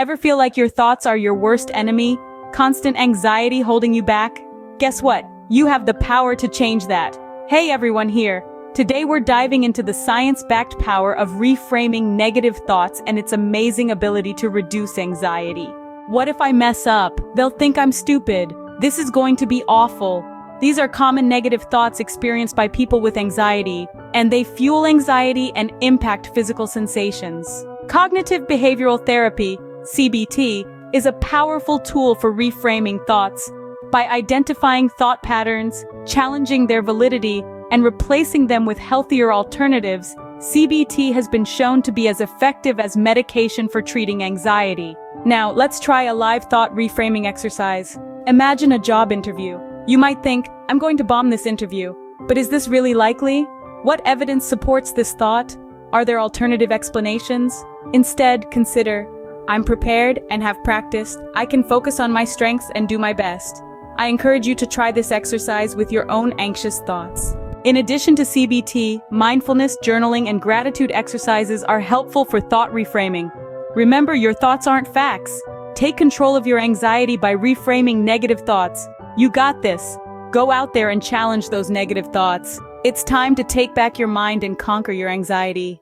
Ever feel like your thoughts are your worst enemy? Constant anxiety holding you back? Guess what? You have the power to change that. Hey everyone here. Today we're diving into the science-backed power of reframing negative thoughts and its amazing ability to reduce anxiety. What if I mess up? They'll think I'm stupid. This is going to be awful. These are common negative thoughts experienced by people with anxiety, and they fuel anxiety and impact physical sensations. Cognitive behavioral therapy, CBT, is a powerful tool for reframing thoughts. By identifying thought patterns, challenging their validity, and replacing them with healthier alternatives, CBT has been shown to be as effective as medication for treating anxiety. Now, let's try a live thought reframing exercise. Imagine a job interview. You might think, I'm going to bomb this interview. But is this really likely? What evidence supports this thought? Are there alternative explanations? Instead, consider, I'm prepared and have practiced. I can focus on my strengths and do my best. I encourage you to try this exercise with your own anxious thoughts. In addition to CBT, mindfulness, journaling, and gratitude exercises are helpful for thought reframing. Remember, your thoughts aren't facts. Take control of your anxiety by reframing negative thoughts. You got this. Go out there and challenge those negative thoughts. It's time to take back your mind and conquer your anxiety.